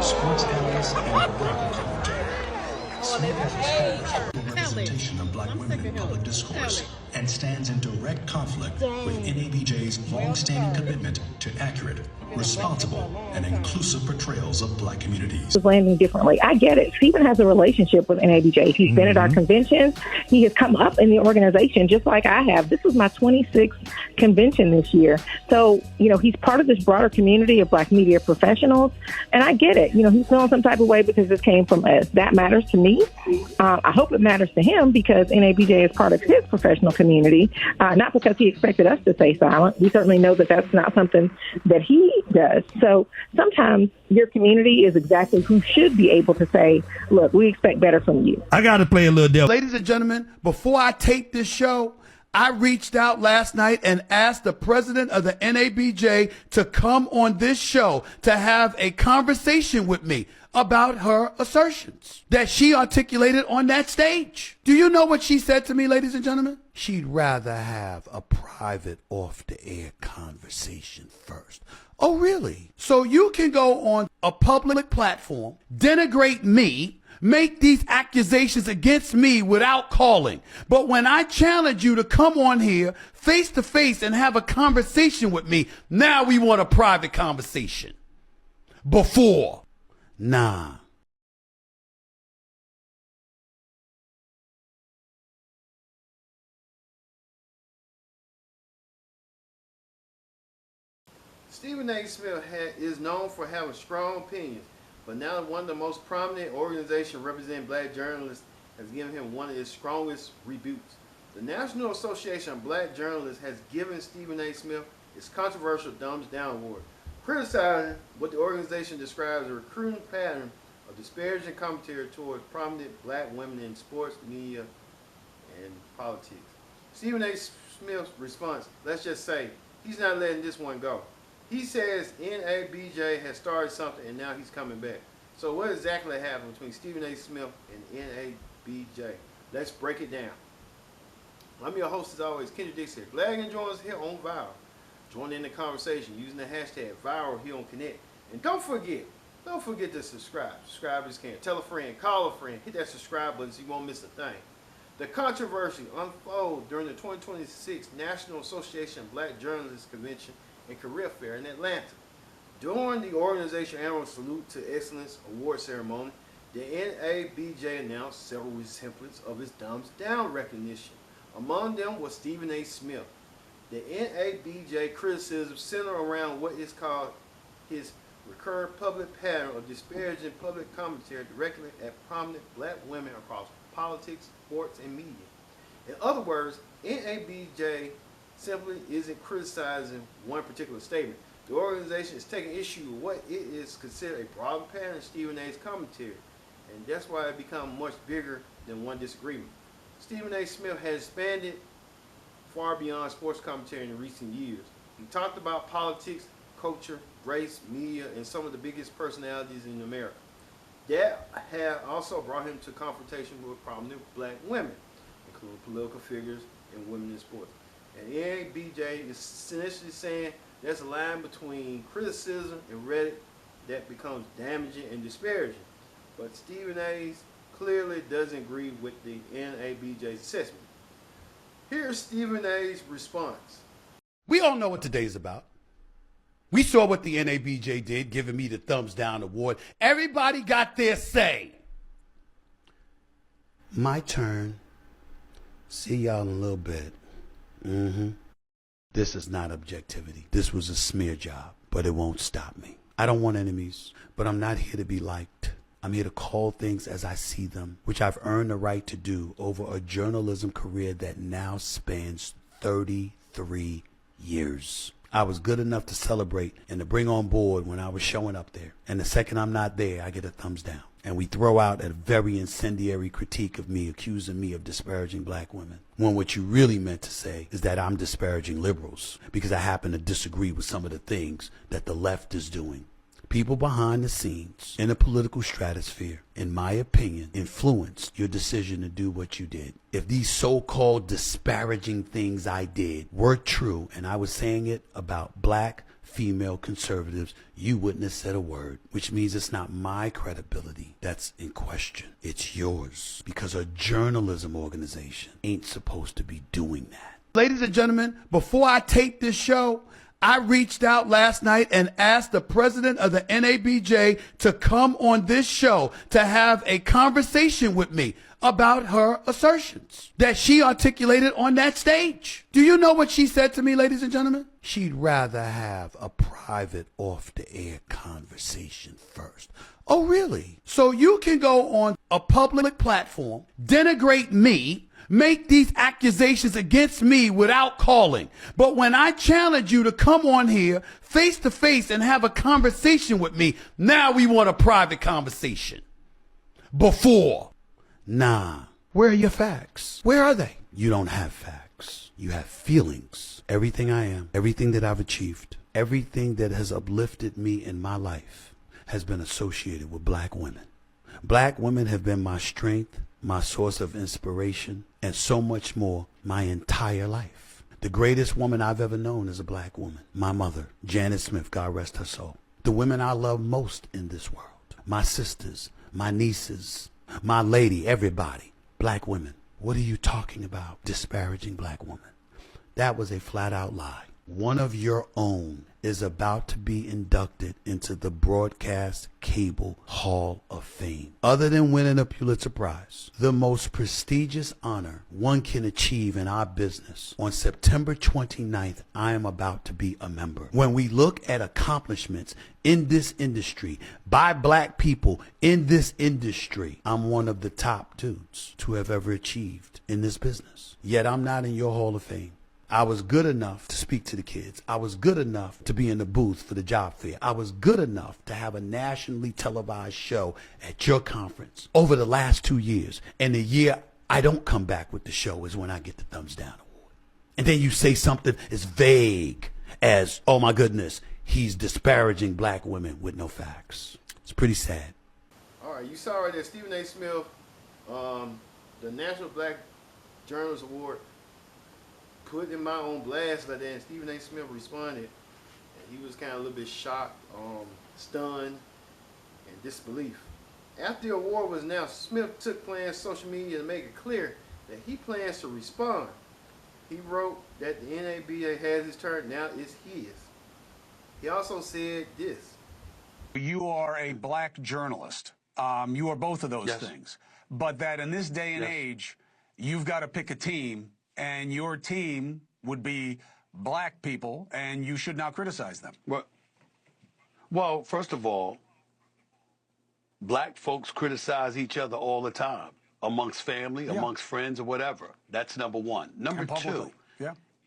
sports analyst, and political commentator. Smith has established the representation of black women in public discourse and stands in direct conflict with NABJ's long-standing commitment to accurate, responsible, and inclusive portrayals of black communities. Landing differently. I get it. Stephen has a relationship with NABJ. He's been at our conventions. He has come up in the organization just like I have. This was my 26th convention this year. So, he's part of this broader community of black media professionals. And I get it. He's feeling some type of way because this came from us. That matters to me. I hope it matters to him because NABJ is part of his professional community, not because he expected us to stay silent. We certainly know that that's not something that he does. So sometimes your community is exactly who should be able to say, look, we expect better from you. I got to play a little devil. Ladies and gentlemen, before I tape this show, I reached out last night and asked the president of the NABJ to come on this show to have a conversation with me about her assertions that she articulated on that stage. Do you know what she said to me, ladies and gentlemen? She'd rather have a private off-the-air conversation first. Oh, really? So you can go on a public platform, denigrate me, make these accusations against me without calling. But when I challenge you to come on here face to face and have a conversation with me, now we want a private conversation. Before, nah. Stephen A. Smith is known for having strong opinions, but now one of the most prominent organizations representing black journalists has given him one of his strongest rebukes. The National Association of Black Journalists has given Stephen A. Smith its controversial Thumbs Down Award, criticizing what the organization describes as a recruiting pattern of disparaging commentary towards prominent black women in sports, media, and politics. Stephen A. Smith's response, let's just say, he's not letting this one go. He says NABJ has started something and now he's coming back. So what exactly happened between Stephen A. Smith and NABJ? Let's break it down. I'm your host as always, Kendra Dix here. Glad you join us here on Viral. Join in the conversation using the hashtag Viral here on Connect. And don't forget to subscribe. Subscribe if you can. Tell a friend, call a friend, hit that subscribe button so you won't miss a thing. The controversy unfolded during the 2026 National Association of Black Journalists Convention and Career Fair in Atlanta. During the organization annual Salute to Excellence award ceremony, the NABJ announced several recipients of its Thumbs Down recognition. Among them was Stephen A. Smith. The NABJ criticism centered around what is called his recurrent public pattern of disparaging public commentary directly at prominent black women across politics, sports, and media. In other words, NABJ simply isn't criticizing one particular statement. The organization is taking issue with what it is considered a broad pattern of Stephen A.'s commentary, and that's why it becomes much bigger than one disagreement. Stephen A. Smith has expanded far beyond sports commentary in recent years. He talked about politics, culture, race, media, and some of the biggest personalities in America. That had also brought him to confrontation with prominent black women, including political figures and women in sports. And NABJ is essentially saying there's a line between criticism and rhetoric that becomes damaging and disparaging. But Stephen A. clearly doesn't agree with the NABJ's assessment. Here's Stephen A.'s response. We all know what today's about. We saw what the NABJ did, giving me the Thumbs Down Award. Everybody got their say. My turn. See y'all in a little bit. This is not objectivity. This was a smear job, but it won't stop me. I don't want enemies, but I'm not here to be liked. I'm here to call things as I see them, which I've earned the right to do over a journalism career that now spans 33 years. I was good enough to celebrate and to bring on board when I was showing up there. And the second I'm not there, I get a thumbs down. And we throw out a very incendiary critique of me, accusing me of disparaging black women. When what you really meant to say is that I'm disparaging liberals because I happen to disagree with some of the things that the left is doing. People behind the scenes in the political stratosphere, in my opinion, influenced your decision to do what you did. If these so-called disparaging things I did were true, and I was saying it about black female conservatives, you wouldn't have said a word, which means it's not my credibility that's in question. It's yours, because a journalism organization ain't supposed to be doing that. Ladies and gentlemen, before I tape this show, I reached out last night and asked the president of the NABJ to come on this show to have a conversation with me about her assertions that she articulated on that stage. Do you know what she said to me, ladies and gentlemen? She'd rather have a private off-the-air conversation first. Oh, really? So you can go on a public platform, denigrate me, make these accusations against me without calling. But when I challenge you to come on here face to face and have a conversation with me, now we want a private conversation. Before, nah. Where are your facts? Where are they? You don't have facts. You have feelings. Everything I am, everything that I've achieved, everything that has uplifted me in my life has been associated with black women. Black women have been my strength, my source of inspiration, and so much more my entire life. The greatest woman I've ever known is a black woman. My mother, Janet Smith, God rest her soul. The women I love most in this world. My sisters, my nieces, my lady, everybody. Black women. What are you talking about? Disparaging black women. That was a flat out lie. One of your own is about to be inducted into the Broadcast Cable Hall of Fame. Other than winning a Pulitzer Prize, the most prestigious honor one can achieve in our business, on September 29th, I am about to be a member. When we look at accomplishments in this industry by black people in this industry, I'm one of the top dudes to have ever achieved in this business. Yet I'm not in your Hall of Fame. I was good enough to speak to the kids. I was good enough to be in the booth for the job fair. I was good enough to have a nationally televised show at your conference over the last 2 years. And the year I don't come back with the show is when I get the thumbs down award. And then you say something as vague as, oh my goodness, he's disparaging black women with no facts. It's pretty sad. All right, you saw right there, Stephen A. Smith, the National Black Journalist Award, put in my own blast like that, and Stephen A. Smith responded, and he was kind of a little bit shocked, stunned, and disbelief. After the award was announced, Smith took plans social media to make it clear that he plans to respond. He wrote that the NABJ has his turn, now it's his. He also said this. You are a black journalist. You are both of those things. But that in this day and age, you've got to pick a team, and your team would be black people, and you should not criticize them. Well, first of all, black folks criticize each other all the time, amongst family, amongst friends, or whatever. That's number one. Number two,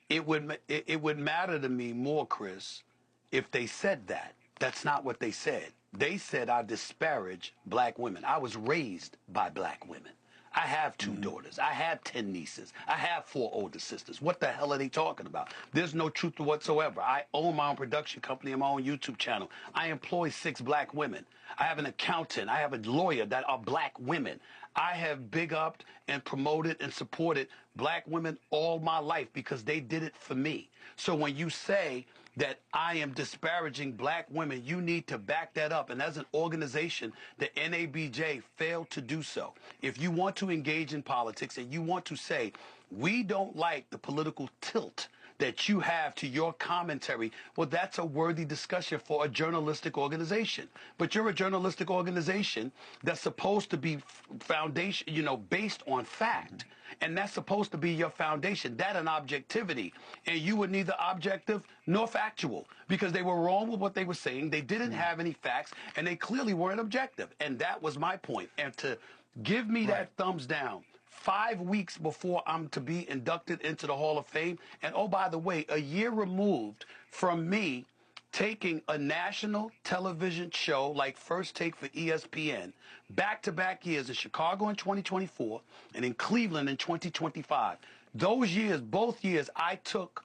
it would matter to me more, Chris, if they said that. That's not what they said. They said I disparage black women. I was raised by black women. I have 2 daughters. I have 10 nieces. I have 4 older sisters. What the hell are they talking about? There's no truth whatsoever. I own my own production company and my own YouTube channel. I employ 6 black women. I have an accountant. I have a lawyer that are black women. I have big upped and promoted and supported black women all my life because they did it for me. So when you say that I am disparaging black women, you need to back that up. And as an organization, the NABJ failed to do so. If you want to engage in politics and you want to say, we don't like the political tilt that you have to your commentary, well, that's a worthy discussion for a journalistic organization. But you're a journalistic organization that's supposed to be foundation, based on fact. And that's supposed to be your foundation, that and objectivity. And you were neither objective nor factual because they were wrong with what they were saying. They didn't have any facts, and they clearly weren't objective. And that was my point. And to give me that thumbs down 5 weeks before I'm to be inducted into the Hall of Fame, and oh, by the way, a year removed from me taking a national television show like First Take for ESPN, back-to-back years in Chicago in 2024 and in Cleveland in 2025. Those years, both years, I took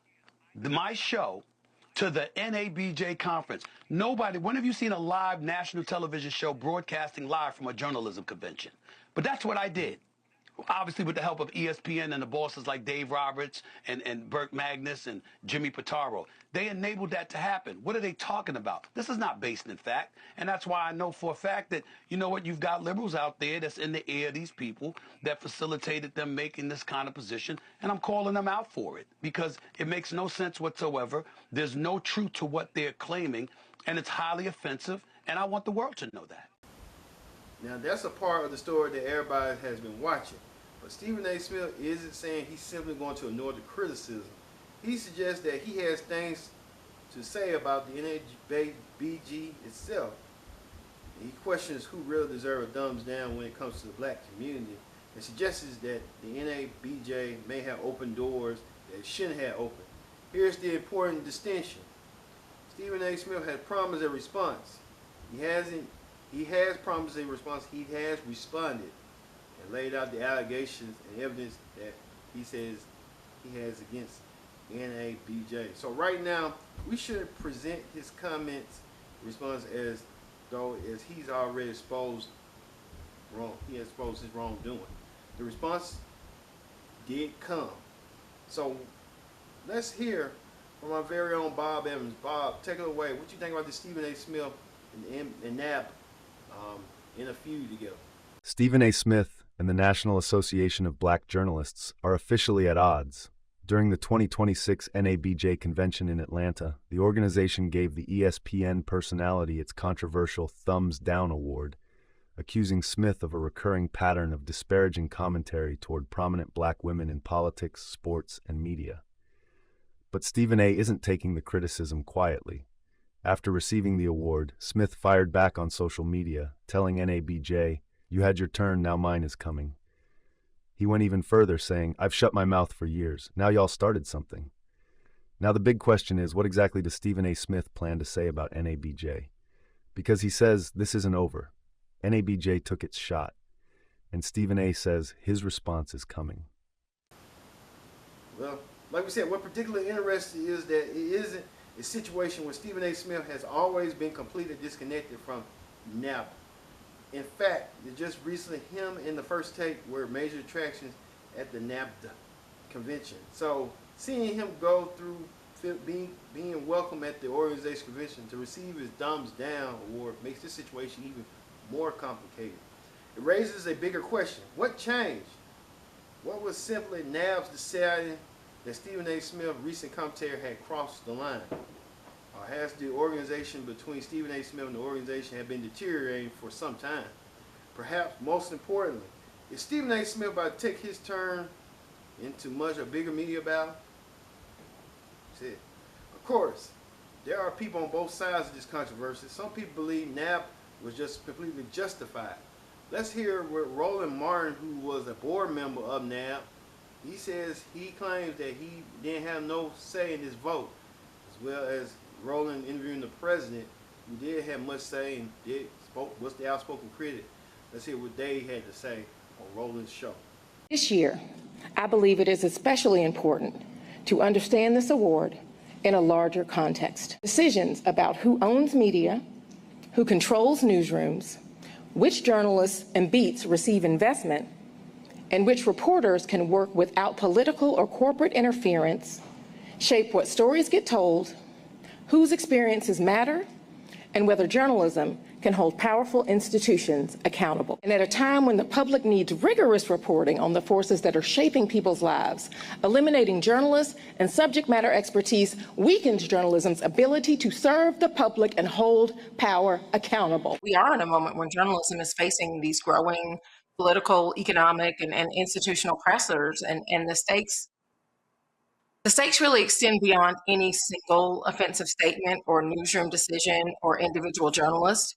my show to the NABJ conference. Nobody, when have you seen a live national television show broadcasting live from a journalism convention? But that's what I did. obviously with the help of ESPN and the bosses like Dave Roberts and Burke Magnus and Jimmy Pitaro. They enabled that to happen. What are they talking about? This is not based in fact. And that's why I know for a fact that, you know what, you've got liberals out there that's in the ear of these people that facilitated them making this kind of position. And I'm calling them out for it because it makes no sense whatsoever. There's no truth to what they're claiming. And it's highly offensive. And I want the world to know that. Now, that's a part of the story that everybody has been watching. But Stephen A. Smith isn't saying he's simply going to ignore the criticism. He suggests that he has things to say about the NABJ itself. He questions who really deserves a thumbs down when it comes to the black community and suggests that the NABJ may have opened doors that it shouldn't have opened. Here's the important distinction. Stephen A. Smith has promised a response. He has promised a response. He has responded and laid out the allegations and evidence that he says he has against NABJ. So right now, we should present his comments, response as though as he's already exposed wrong. He has exposed his wrongdoing. The response did come. So let's hear from our very own Bob Evans. Bob, take it away. What you think about the Stephen A. Smith and NAB in a feud together? Stephen A. Smith and the National Association of Black Journalists are officially at odds. During the 2026 NABJ convention in Atlanta, the organization gave the ESPN personality its controversial Thumbs Down award, accusing Smith of a recurring pattern of disparaging commentary toward prominent black women in politics, sports, and media. But Stephen A. isn't taking the criticism quietly. After receiving the award, Smith fired back on social media, telling NABJ, "You had your turn, now mine is coming." He went even further, saying, "I've shut my mouth for years. Now y'all started something." Now the big question is, what exactly does Stephen A. Smith plan to say about NABJ? Because he says this isn't over. NABJ took its shot. And Stephen A. says his response is coming. Well, like we said, what particularly interesting is that it isn't a situation where Stephen A. Smith has always been completely disconnected from NAB. In fact, just recently, him and the First Take were major attractions at the NABJ convention. So seeing him go through being welcome at the organization convention to receive his Thumbs Down award makes this situation even more complicated. It raises a bigger question. What changed? What was simply NAB's deciding that Stephen A. Smith's recent commentary had crossed the line? Or has the organization between Stephen A. Smith and the organization have been deteriorating for some time? Perhaps most importantly, is Stephen A. Smith about to take his turn into much a bigger media battle? That's it. Of course, there are people on both sides of this controversy. Some people believe NAB was just completely justified. Let's hear what Roland Martin, who was a board member of NAB, he says he claims that he didn't have no say in this vote, as well as Roland interviewing the president, who did have much say and was the outspoken critic. Let's hear what they had to say on Roland's show. This year, I believe it is especially important to understand this award in a larger context. Decisions about who owns media, who controls newsrooms, which journalists and beats receive investment, and which reporters can work without political or corporate interference, shape what stories get told, whose experiences matter, and whether journalism can hold powerful institutions accountable. And at a time when the public needs rigorous reporting on the forces that are shaping people's lives, eliminating journalists and subject matter expertise weakens journalism's ability to serve the public and hold power accountable. We are in a moment when journalism is facing these growing political, economic, and institutional pressures, and the stakes really extend beyond any single offensive statement or newsroom decision or individual journalist.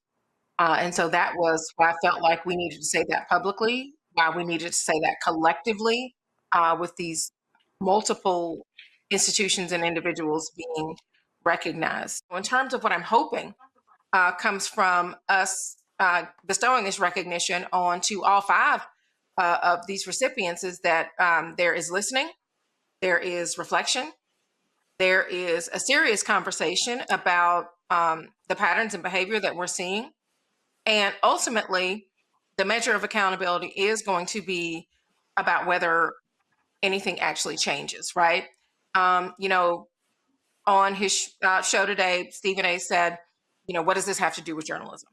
And so that was why I felt like we needed to say that publicly, why we needed to say that collectively, with these multiple institutions and individuals being recognized. In terms of what I'm hoping comes from us bestowing this recognition on to all five of these recipients is that there is listening, there is reflection, there is a serious conversation about the patterns and behavior that we're seeing. And ultimately, the measure of accountability is going to be about whether anything actually changes, right? You know, on his show today, Stephen A. said, you know, what does this have to do with journalism?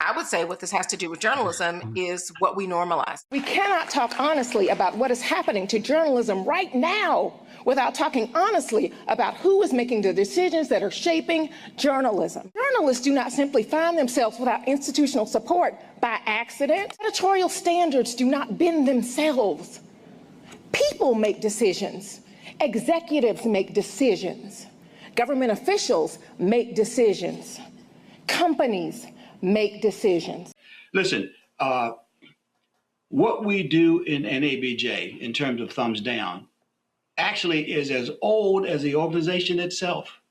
I would say what this has to do with journalism is what we normalize. We cannot talk honestly about what is happening to journalism right now without talking honestly about who is making the decisions that are shaping journalism. Journalists do not simply find themselves without institutional support by accident. Editorial standards do not bend themselves. People make decisions. Executives make decisions. Government officials make decisions. Companies make decisions. Listen, what we do in NABJ in terms of thumbs down actually is as old as the organization itself.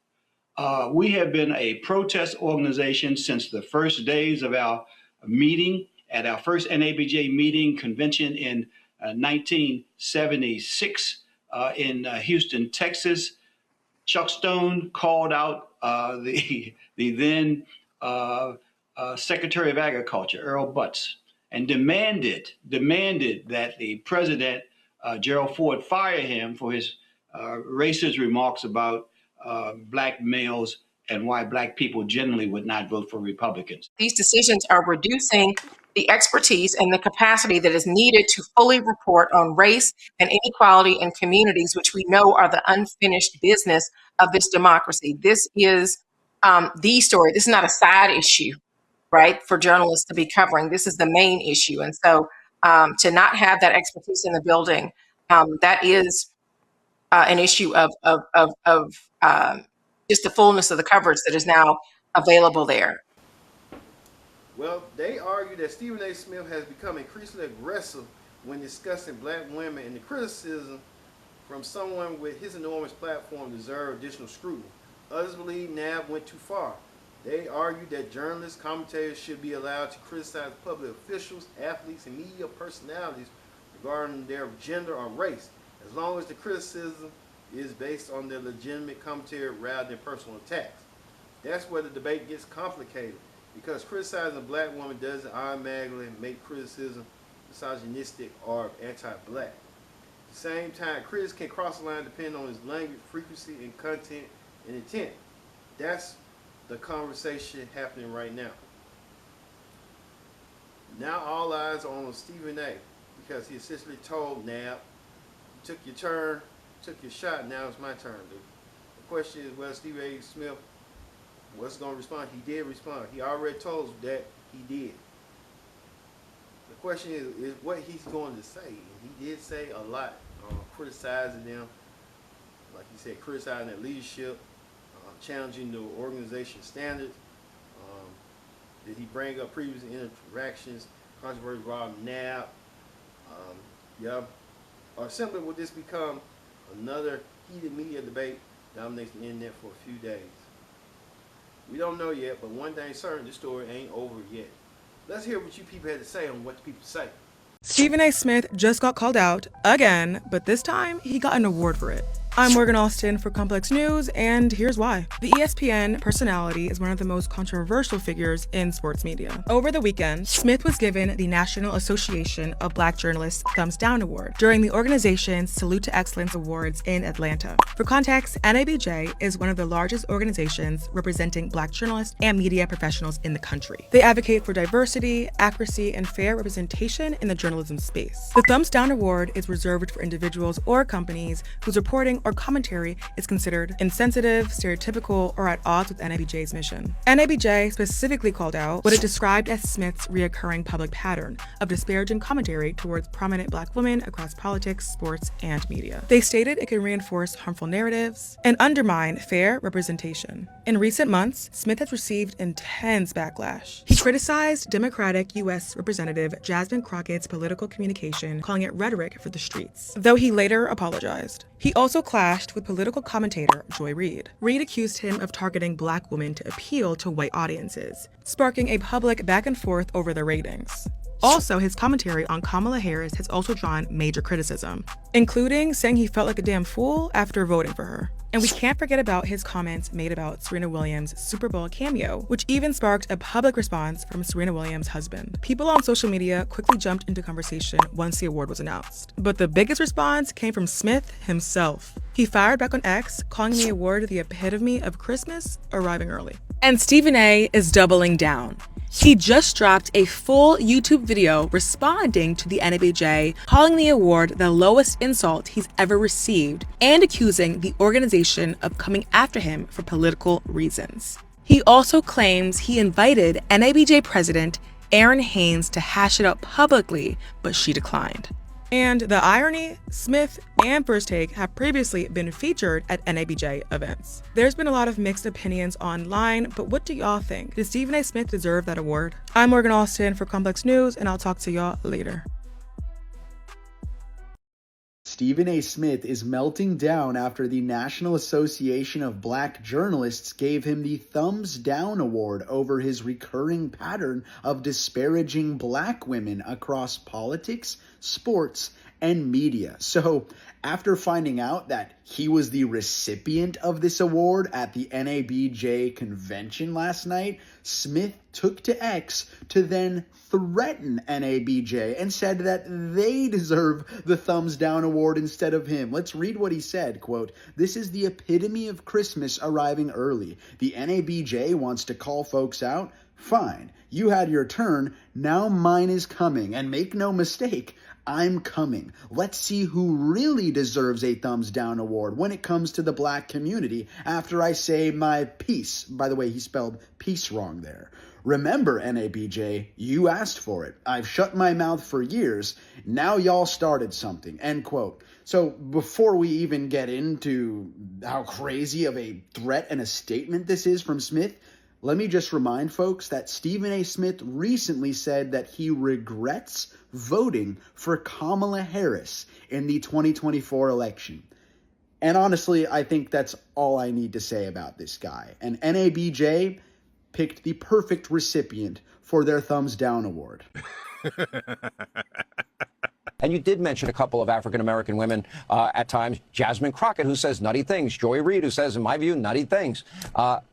We have been a protest organization since the first days of our meeting at our first NABJ meeting convention in 1976 in Houston, Texas. Chuck Stone called out the then Secretary of Agriculture, Earl Butz, and demanded that the president, Gerald Ford, fire him for his racist remarks about black males and why black people generally would not vote for Republicans. These decisions are reducing the expertise and the capacity that is needed to fully report on race and inequality in communities, which we know are the unfinished business of this democracy. This is the story. This is not a side issue, right, for journalists to be covering. This is the main issue. And so to not have that expertise in the building, that is an issue of just the fullness of the coverage that is now available there. Well, they argue that Stephen A. Smith has become increasingly aggressive when discussing black women, and the criticism from someone with his enormous platform deserve additional scrutiny. Others believe NAB went too far. They argue that journalists, commentators should be allowed to criticize public officials, athletes, and media personalities regarding their gender or race, as long as the criticism is based on their legitimate commentary rather than personal attacks. That's where the debate gets complicated, because criticizing a black woman doesn't automatically make criticism misogynistic or anti-black. At the same time, critics can cross the line depending on his language, frequency, and content and intent. That's the conversation happening right now. Now all eyes are on Stephen A. because he essentially told NAB, you took your turn, took your shot, now it's my turn. The question is, well, Stephen A. Smith was going to respond. He did respond. He already told us that he did. The question is what he's going to say. And he did say a lot, criticizing them, like he said, criticizing their leadership, challenging the organization standards. Did he bring up previous interactions, controversy involving NAB? Yeah. Or simply will this become another heated media debate that dominates the internet for a few days? We don't know yet, but one thing's certain, this story ain't over yet. Let's hear what you people had to say on what the people say. Stephen A. Smith just got called out again, but this time he got an award for it. I'm Morgan Austin for Complex News, and here's why. The ESPN personality is one of the most controversial figures in sports media. Over the weekend, Smith was given the National Association of Black Journalists Thumbs Down Award during the organization's Salute to Excellence Awards in Atlanta. For context, NABJ is one of the largest organizations representing Black journalists and media professionals in the country. They advocate for diversity, accuracy, and fair representation in the journalism space. The Thumbs Down Award is reserved for individuals or companies whose reporting or commentary is considered insensitive, stereotypical, or at odds with NABJ's mission. NABJ specifically called out what it described as Smith's reoccurring public pattern of disparaging commentary towards prominent Black women across politics, sports, and media. They stated it can reinforce harmful narratives and undermine fair representation. In recent months, Smith has received intense backlash. He criticized Democratic U.S. Representative Jasmine Crockett's political communication, calling it rhetoric for the streets, though he later apologized. He also clashed with political commentator Joy Reid. Reid accused him of targeting Black women to appeal to white audiences, sparking a public back and forth over the ratings. Also, his commentary on Kamala Harris has also drawn major criticism, including saying he felt like a damn fool after voting for her. And we can't forget about his comments made about Serena Williams' Super Bowl cameo, which even sparked a public response from Serena Williams' husband. People on social media quickly jumped into conversation once the award was announced. But the biggest response came from Smith himself. He fired back on X, calling the award the epitome of Christmas arriving early. And Stephen A is doubling down. He just dropped a full YouTube video responding to the NABJ, calling the award the lowest insult he's ever received and accusing the organization of coming after him for political reasons. He also claims he invited NABJ president Erin Haynes to hash it out publicly, but she declined. And the irony, Smith and First Take have previously been featured at NABJ events. There's been a lot of mixed opinions online, but what do y'all think? Did Stephen A. Smith deserve that award? I'm Morgan Austin for Complex News, and I'll talk to y'all later. Stephen A. Smith is melting down after the National Association of Black Journalists gave him the Thumbs Down Award over his recurring pattern of disparaging black women across politics, sports, and media. So, after finding out that he was the recipient of this award at the NABJ convention last night, Smith took to X to then threaten NABJ and said that they deserve the Thumbs Down Award instead of him. Let's read what he said, quote, "This is the epitome of Christmas arriving early. The NABJ wants to call folks out? Fine. You had your turn. Now mine is coming. And make no mistake, I'm coming. Let's see who really deserves a Thumbs Down Award when it comes to the black community after I say my piece." By the way, he spelled peace wrong there. "Remember, NABJ, you asked for it. I've shut my mouth for years. Now y'all started something." End quote. So before we even get into how crazy of a threat and a statement this is from Smith, let me just remind folks that Stephen A. Smith recently said that he regrets voting for Kamala Harris in the 2024 election. And honestly, I think that's all I need to say about this guy. And NABJ picked the perfect recipient for their Thumbs Down Award. And you did mention a couple of African-American women at times, Jasmine Crockett, who says nutty things, Joy Reid, who says, in my view, nutty things.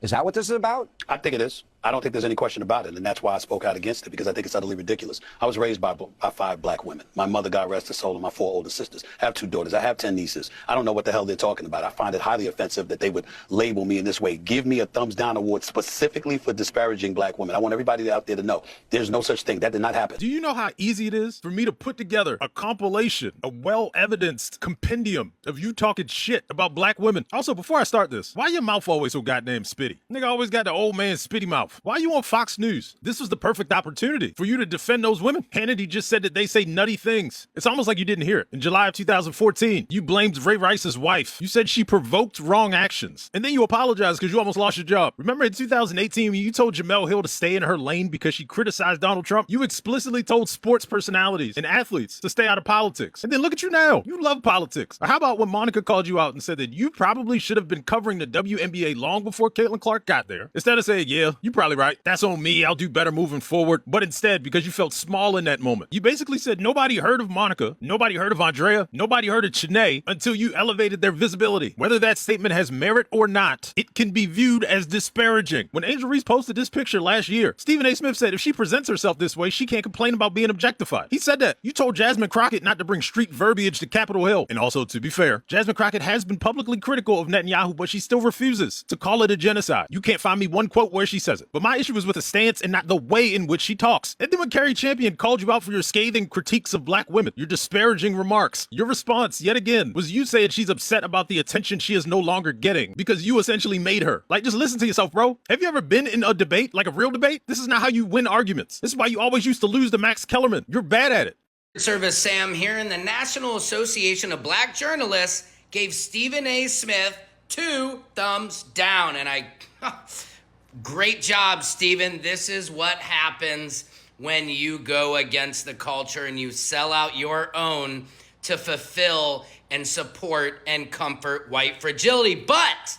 Is that what this is about? I think it is. I don't think there's any question about it, and that's why I spoke out against it, because I think it's utterly ridiculous. I was raised by 5 black women. My mother, God rest her soul, and my 4 older sisters. I have 2 daughters. I have 10 nieces. I don't know what the hell they're talking about. I find it highly offensive that they would label me in this way. Give me a Thumbs Down Award specifically for disparaging black women. I want everybody out there to know there's no such thing. That did not happen. Do you know how easy it is for me to put together a compilation, a well-evidenced compendium of you talking shit about black women? Also, before I start this, why your mouth always so goddamn spitty? Nigga always got the old man spitty mouth. Why you on Fox News? This was the perfect opportunity for you to defend those women. Hannity just said that they say nutty things. It's almost like you didn't hear it. In July of 2014, you blamed Ray Rice's wife. You said she provoked wrong actions. And then you apologized because you almost lost your job. Remember in 2018 when you told Jemele Hill to stay in her lane because she criticized Donald Trump? You explicitly told sports personalities and athletes to stay out of politics. And then look at you now. You love politics. Or how about when Monica called you out and said that you probably should have been covering the WNBA long before Caitlin Clark got there? Instead of saying, yeah, you're probably right. That's on me. I'll do better moving forward. But instead, because you felt small in that moment, you basically said nobody heard of Monica, nobody heard of Andrea, nobody heard of Chanae until you elevated their visibility. Whether that statement has merit or not, it can be viewed as disparaging. When Angel Reese posted this picture last year, Stephen A. Smith said if she presents herself this way, she can't complain about being objectified. He said that. You told Jasmine Crockett not to bring street verbiage to Capitol Hill. And also, to be fair, Jasmine Crockett has been publicly critical of Netanyahu, but she still refuses to call it a genocide. You can't find me one quote where she says it. But my issue is with the stance and not the way in which she talks. And then when Carrie Champion called you out for your scathing critiques of black women, your disparaging remarks, your response, yet again, was you saying she's upset about the attention she is no longer getting because you essentially made her. Like, just listen to yourself, bro. Have you ever been in a debate, like a real debate? This is not how you win arguments. This is why you always used to lose to Max Kellerman. You're bad at it. Service Sam here, and the National Association of Black Journalists gave Stephen A. Smith 2 thumbs down, and great job, Stephen. This is what happens when you go against the culture and you sell out your own to fulfill and support and comfort white fragility. But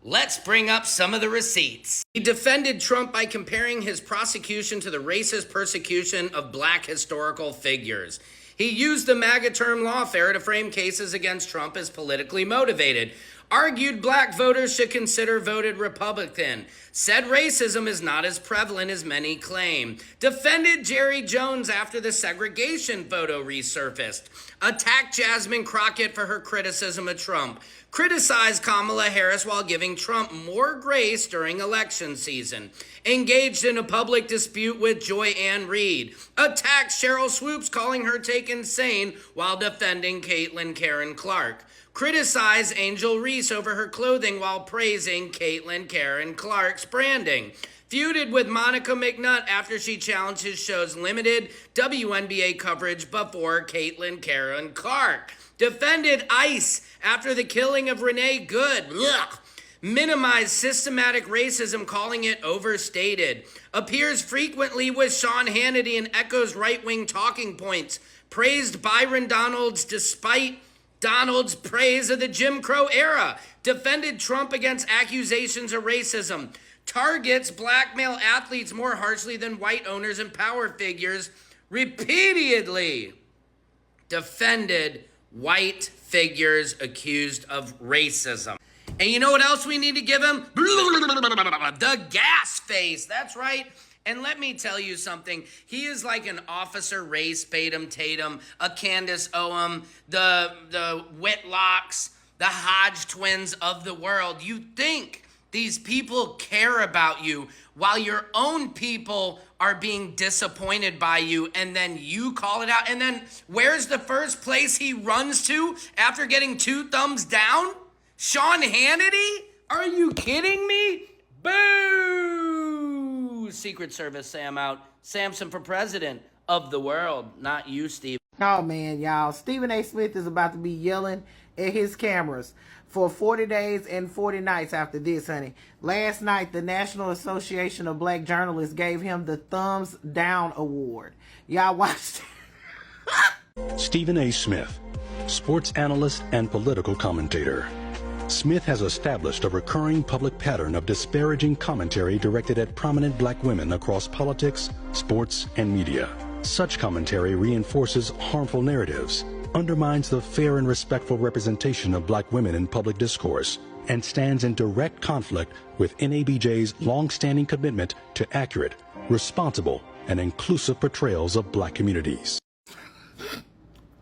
let's bring up some of the receipts. He defended Trump by comparing his prosecution to the racist persecution of black historical figures. He used the MAGA term lawfare to frame cases against Trump as politically motivated. argued black voters should consider voted Republican, said racism is not as prevalent as many claim, defended Jerry Jones after the segregation photo resurfaced, attacked Jasmine Crockett for her criticism of Trump, criticized Kamala Harris while giving Trump more grace during election season, engaged in a public dispute with Joy Ann Reid, attacked Cheryl Swoops calling her take insane while defending Caitlin Karen Clark, criticized Angel Reese over her clothing while praising Caitlin Karen Clark's branding, feuded with Monica McNutt after she challenged his show's limited WNBA coverage before Caitlin Karen Clark, defended ICE after the killing of Renee Good, minimized systematic racism, calling it overstated, appears frequently with Sean Hannity and echoes right-wing talking points, praised Byron Donalds despite Donald's praise of the Jim Crow era, defended Trump against accusations of racism, targets black male athletes more harshly than white owners and power figures, repeatedly defended white figures accused of racism. And you know what else we need to give him? The gas face. That's right. And let me tell you something. He is like an Officer Ray Spadum Tatum, a Candace Owen, the Whitlocks, the Hodge twins of the world. You think these people care about you while your own people are being disappointed by you, and then you call it out. And then where's the first place he runs to after getting 2 thumbs down? Sean Hannity? Are you kidding me? Boo! Secret Service Sam out. Samson for president of the world, not you, Steve. Oh man, y'all. Stephen A. Smith is about to be yelling at his cameras for 40 days and 40 nights after this, honey. Last night, the National Association of Black Journalists gave him the Thumbs Down Award. Y'all watched it. Stephen A. Smith, sports analyst and political commentator. Smith has established a recurring public pattern of disparaging commentary directed at prominent black women across politics, sports, and media. Such commentary reinforces harmful narratives, undermines the fair and respectful representation of black women in public discourse, and stands in direct conflict with NABJ's long-standing commitment to accurate, responsible, and inclusive portrayals of black communities.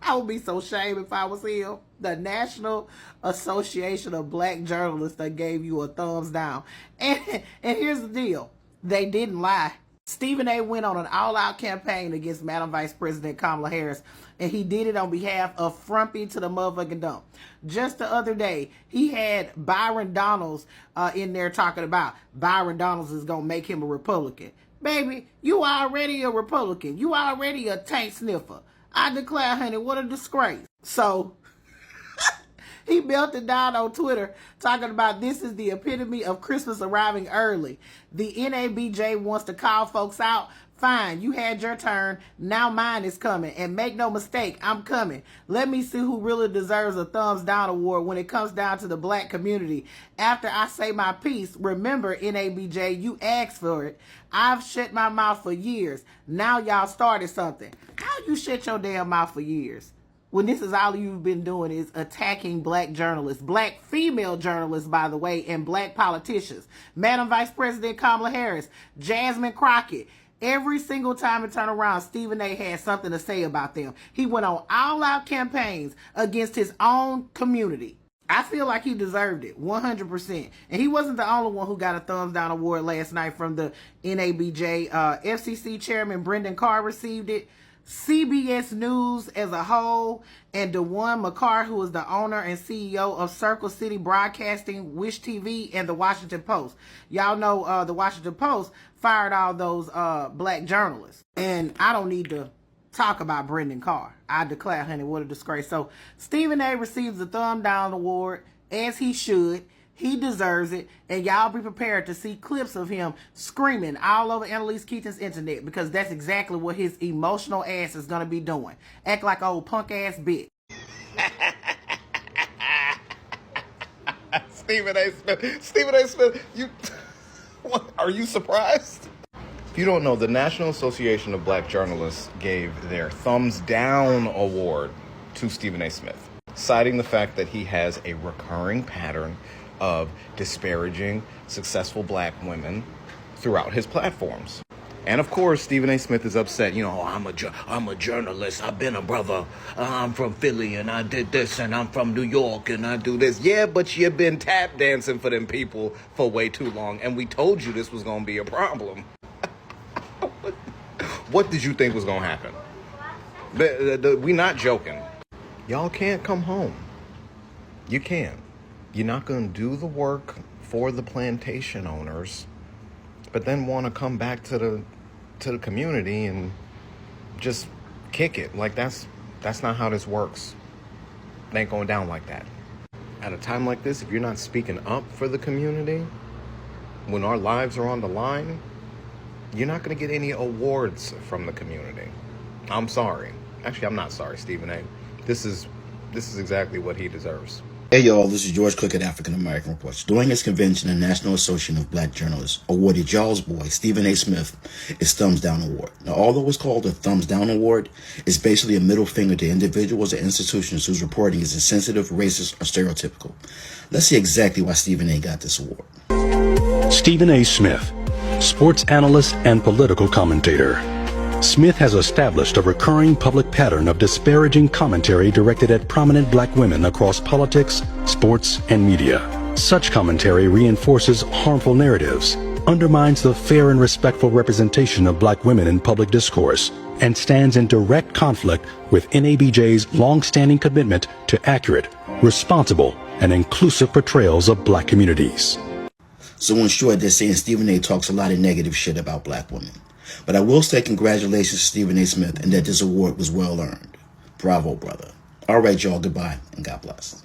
I would be so ashamed if I was him. The National Association of Black Journalists that gave you a thumbs down. And here's the deal. They didn't lie. Stephen A. went on an all-out campaign against Madam Vice President Kamala Harris, and he did it on behalf of Frumpy to the motherfucking dump. Just the other day, he had Byron Donalds in there talking about Byron Donalds is going to make him a Republican. Baby, you already a Republican. You already a tank sniffer. I declare, honey, what a disgrace. So, he melted down on Twitter talking about this is the epitome of Christmas arriving early. The NABJ wants to call folks out. Fine, you had your turn. Now mine is coming. And make no mistake, I'm coming. Let me see who really deserves a thumbs down award when it comes down to the black community. After I say my piece, remember, NABJ, you asked for it. I've shut my mouth for years. Now y'all started something. How you shut your damn mouth for years? When this is all you've been doing is attacking black journalists, black female journalists, by the way, and black politicians. Madam Vice President Kamala Harris, Jasmine Crockett. Every single time it turned around, Stephen A. had something to say about them. He went on all-out campaigns against his own community. I feel like he deserved it, 100%. And he wasn't the only one who got a thumbs down award last night from the NABJ. FCC Chairman Brendan Carr received it. CBS News as a whole, and DeJuan McCarr, who is the owner and CEO of Circle City Broadcasting, Wish TV, and the Washington Post. Y'all know the Washington Post fired all those black journalists. And I don't need to talk about Brendan Carr. I declare, honey, what a disgrace. So Stephen A. receives the Thumb Down Award, as he should. He deserves it, and y'all be prepared to see clips of him screaming all over Annalise Keaton's internet, because that's exactly what his emotional ass is going to be doing. Act like old punk-ass bitch. Stephen A. Smith, you... What, are you surprised? If you don't know, the National Association of Black Journalists gave their Thumbs Down Award to Stephen A. Smith. citing the fact that he has a recurring pattern of disparaging successful black women throughout his platforms. And of course, Stephen A. Smith is upset. You know, I'm a journalist. I've been a brother. I'm from Philly and I did this, and I'm from New York and I do this. Yeah, but you've been tap dancing for them people for way too long. And we told you this was going to be a problem. What did you think was going to happen? We're not joking. Y'all can't come home. You can't. You're not going to do the work for the plantation owners, but then want to come back to the community and just kick it. Like that's not how this works. It ain't going down like that. At a time like this, if you're not speaking up for the community, when our lives are on the line, you're not going to get any awards from the community. I'm sorry. Actually, I'm not sorry, Stephen A. This is exactly what he deserves. Hey y'all, this is George Cook at African American Reports. During his convention, the National Association of Black Journalists awarded y'all's boy, Stephen A. Smith, his Thumbs Down Award. Now, although it's called a Thumbs Down Award, it's basically a middle finger to individuals or institutions whose reporting is insensitive, racist, or stereotypical. Let's see exactly why Stephen A. got this award. Stephen A. Smith, sports analyst and political commentator. Smith has established a recurring public pattern of disparaging commentary directed at prominent black women across politics, sports, and media. Such commentary reinforces harmful narratives, undermines the fair and respectful representation of black women in public discourse, and stands in direct conflict with NABJ's long-standing commitment to accurate, responsible, and inclusive portrayals of black communities. So in short, they're saying Stephen A. talks a lot of negative shit about black women. But I will say congratulations to Stephen A. Smith and that this award was well earned. Bravo, brother. All right, y'all. Goodbye and God bless.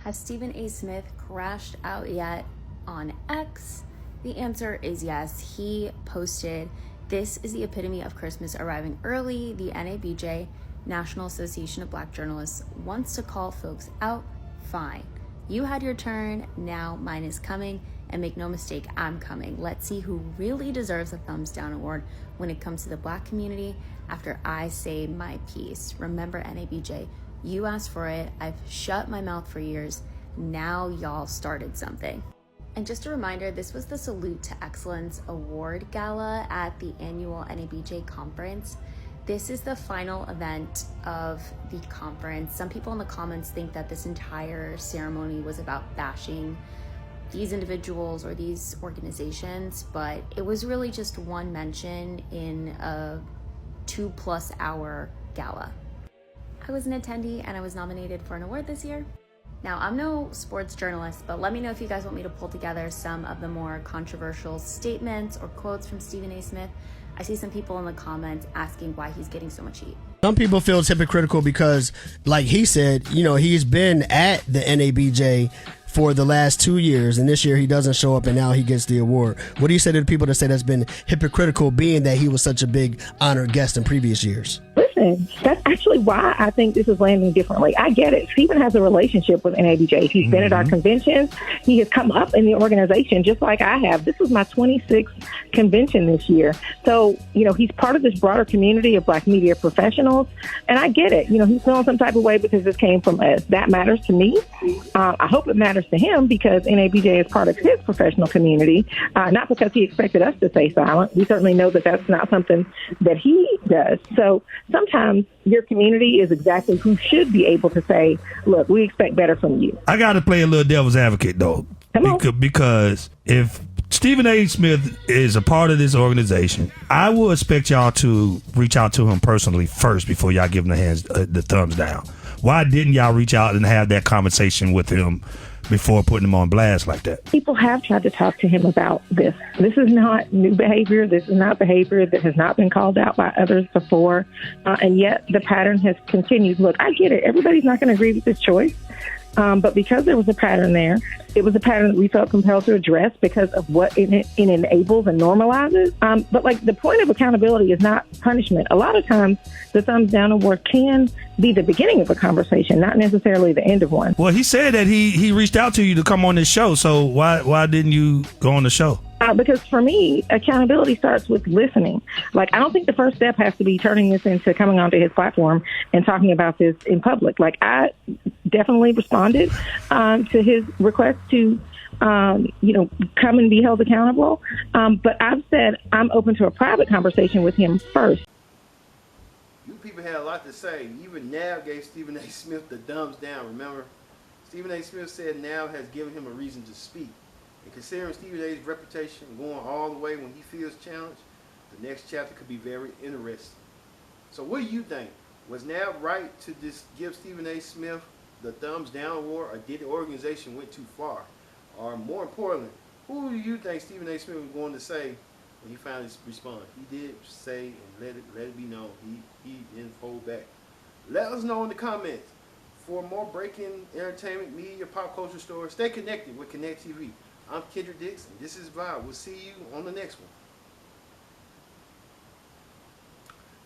Has Stephen A. Smith crashed out yet on X? The answer is yes. He posted, "This is the epitome of Christmas arriving early. The NABJ, National Association of Black Journalists, wants to call folks out. Fine. You had your turn, now mine is coming, and make no mistake, I'm coming. Let's see who really deserves a Thumbs Down Award when it comes to the black community after I say my piece. Remember, NABJ, you asked for it, I've shut my mouth for years, now y'all started something." And just a reminder, this was the Salute to Excellence Award Gala at the annual NABJ conference. This is the final event of the conference. Some people in the comments think that this entire ceremony was about bashing these individuals or these organizations, but it was really just one mention in a 2+ hour gala. I was an attendee and I was nominated for an award this year. Now, I'm no sports journalist, but let me know if you guys want me to pull together some of the more controversial statements or quotes from Stephen A. Smith. I see some people in the comments asking why he's getting so much heat. Some people feel it's hypocritical because, like he said, you know, he's been at the NABJ for the last 2 years, and this year he doesn't show up, and now he gets the award. What do you say to the people that say that's been hypocritical, being that he was such a big honored guest in previous years? Listen, that's actually why I think this is landing differently. I get it. Stephen has a relationship with NABJ. He's been at our conventions. He has come up in the organization just like I have. This was my 26th convention this year. So, you know, he's part of this broader community of black media professionals. And I get it. You know, he's feeling some type of way because this came from us. That matters to me. I hope it matters to him because NABJ is part of his professional community, not because he expected us to stay silent. We certainly know that that's not something that he does. So sometimes your community is exactly who should be able to say, look, we expect better from you. I got to play a little devil's advocate, though, because if Stephen A. Smith is a part of this organization, I will expect y'all to reach out to him personally first before y'all give him the thumbs down. Why didn't y'all reach out and have that conversation with him before putting him on blast like that? People have tried to talk to him about this. This is not new behavior. This is not behavior that has not been called out by others before. And yet the pattern has continued. Look, I get it. Everybody's not going to agree with this choice. But because there was a pattern there, it was a pattern that we felt compelled to address because of what it enables and normalizes. But like the point of accountability is not punishment. A lot of times the thumbs down award can be the beginning of a conversation, not necessarily the end of one. Well, he said that he reached out to you to come on this show. So why didn't you go on the show? Because for me, accountability starts with listening. Like, I don't think the first step has to be turning this into coming onto his platform and talking about this in public. Like, I definitely responded to his request to, come and be held accountable. But I've said I'm open to a private conversation with him first. You people had a lot to say. Even NAB gave Stephen A. Smith the thumbs down, remember? Stephen A. Smith said NAB has given him a reason to speak. And considering Stephen A.'s reputation going all the way when he feels challenged, the next chapter could be very interesting. So what do you think? Was NAB right to just give Stephen A. Smith the thumbs down award, or did the organization went too far? Or more importantly, who do you think Stephen A. Smith was going to say when he finally responded? He did say and let it be known. He didn't fold back. Let us know in the comments. For more breaking entertainment, media, pop culture stories, stay connected with Connect TV. I'm Kendrick Dix, and this is Vibe. We'll see you on the next one.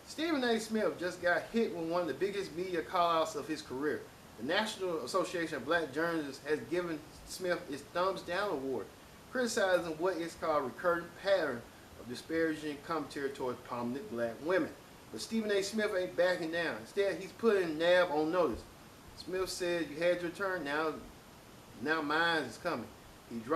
Stephen A. Smith just got hit with one of the biggest media call-outs of his career. The National Association of Black Journalists has given Smith its Thumbs Down Award, criticizing what is called a recurrent pattern of disparaging commentary towards prominent black women. But Stephen A. Smith ain't backing down. Instead, he's putting NAB on notice. Smith said, "You had your turn, now mine is coming." He dropped